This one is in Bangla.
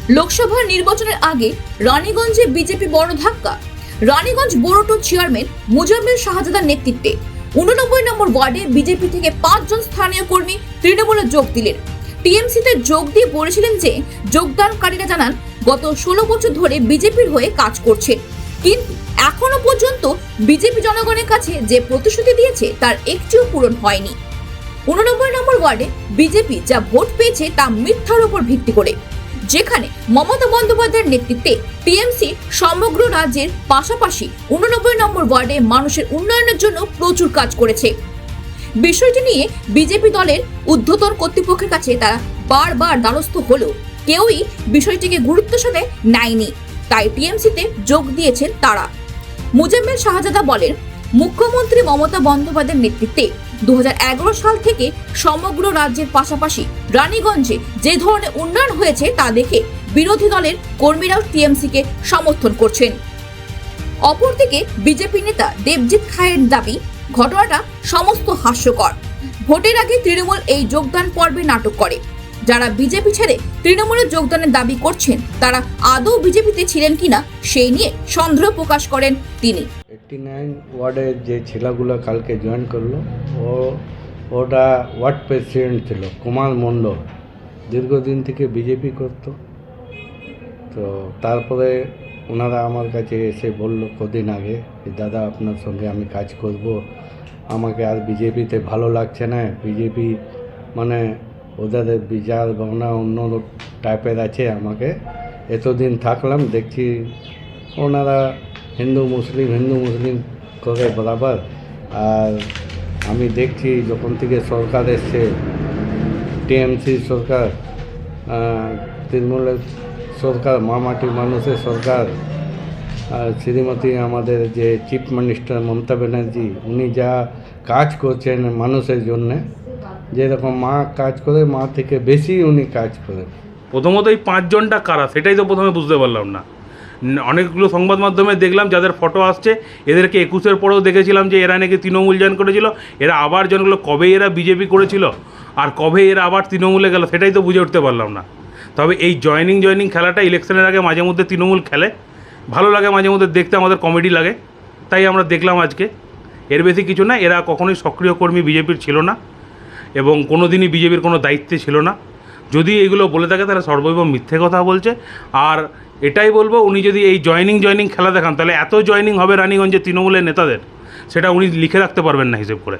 লোকসভা নির্বাচনের আগে রানীগঞ্জে বিজেপি বড় ধাক্কা। রানীগঞ্জ বোরোটো চেয়ারম্যান মুজাম্মেল শাহজাদার নেতৃত্বে 89 নম্বর ওয়ার্ডে বিজেপি থেকে 5 জন স্থানীয় কর্মী তৃণমূলে যোগ দিলেন। টিএমসিতে যোগ দিয়ে বলেছিলেন যে যোগদানকারীরা জানান গত 16 বছর ধরে বিজেপির হয়ে কাজ করছেন, কিন্তু এখনো পর্যন্ত বিজেপি জনগণের কাছে যে প্রতিশ্রুতি দিয়েছে তার একটিও পূরণ হয়নি। 89 নম্বর ওয়ার্ডে বিজেপি যা ভোট পেয়েছে তা মিথ্যার উপর ভিত্তি করে, যেখানে মমতা বন্দ্যোপাধ্যায়ের নেতৃত্বে টিএমসি সমগ্র রাজ্যের পাশাপাশি 89 নম্বর ওয়ার্ডে মানুষের উন্নয়নের জন্য প্রচুর কাজ করেছে। বিষয়টি নিয়ে বিজেপি দলের ঊর্ধ্বতন কর্তৃপক্ষের কাছে তারা বারবার দ্বারস্থ হলেও কেউই বিষয়টিকে গুরুত্বের সাথে নেয়নি, তাই টিএমসিতে যোগ দিয়েছেন তারা। মুজাম্মেল শাহজাদা বলেন, মুখ্যমন্ত্রী মমতা বন্দ্যোপাধ্যায়ের নেতৃত্বে 2011 সাল থেকে সমগ্র রাজ্যের পাশাপাশি রানীগঞ্জে যে ধরনের উন্নয়ন হয়েছে তা দেখে বিরোধী দলের কর্মীরাও টিএমসিকে সমর্থন করছেন। অপরদিকে বিজেপি নেতা দেবজিৎ খায়ের দাবি, ঘটনাটা সমস্ত হাস্যকর। ভোটের আগে তৃণমূল এই যোগদান পর্বে নাটক করে। যারা বিজেপি ছেড়ে তৃণমূলের যোগদানের দাবি করছেন তারা আদৌ বিজেপিতে ছিলেন কিনা সেই নিয়ে সন্দেহ প্রকাশ করেন তিনি। 89 ওয়ার্ডের যে ছেলেগুলো কালকে জয়েন করলো ওটা ওয়ার্ড প্রেসিডেন্ট ছিল কুমার মণ্ডল, দীর্ঘদিন থেকে বিজেপি করতো। তো তারপরে ওনারা আমার কাছে এসে বললো কদিন আগে যে দাদা আপনার সঙ্গে আমি কাজ করব, আমাকে আর বিজেপিতে ভালো লাগছে না, বিজেপি মানে ওদের বিচার ভাবনা অন্য টাইপের আছে। আমাকে এতদিন থাকলাম দেখছি ওনারা হিন্দু মুসলিম করে বরাবর। আর আমি দেখছি যখন থেকে সরকার এসছে, টিএমসি সরকার, তৃণমূলের সরকার, মামাটি মানুষের সরকার, শ্রীমতী আমাদের যে চিফ মিনিস্টার মমতা ব্যানার্জি, উনি যা কাজ করছেন মানুষের জন্যে, যেরকম মা কাজ করে মা থেকে বেশি উনি কাজ করেন। প্রথমত এই 5 জনটা কারা সেটাই তো প্রথমে বুঝতে পারলাম না। অনেকগুলো সংবাদ মাধ্যমে দেখলাম যাদের ফটো আসছে, এদেরকে 21-এর পরেও দেখেছিলাম যে এরা নাকি তৃণমূল জয়েন করেছিল। এরা আবার জয়েন করলো, কবে এরা বিজেপি করেছিল আর কবে এরা আবার তৃণমূলে গেল সেটাই তো বুঝে উঠতে পারলাম না। তবে এই জয়েনিং খেলাটা ইলেকশনের আগে মাঝে মধ্যে তৃণমূল খেলে, ভালো লাগে মাঝে মধ্যে দেখতে, আমাদের কমেডি লাগে, তাই আমরা দেখলাম আজকে। এর বেশি কিছু না। এরা কখনোই সক্রিয় কর্মী বিজেপির ছিল না এবং কোনো দিনই বিজেপির কোনো দায়িত্বে ছিল না। যদি এগুলো বলে থাকে তাহলে সর্বৈব মিথ্যে কথা বলছে। আর এটাই বলবো, উনি যদি এই জয়েনিং খেলা দেখান তাহলে এত জয়েনিং হবে রানীগঞ্জে তৃণমূলের নেতাদের, সেটা উনি লিখে রাখতে পারবেন না হিসেব করে।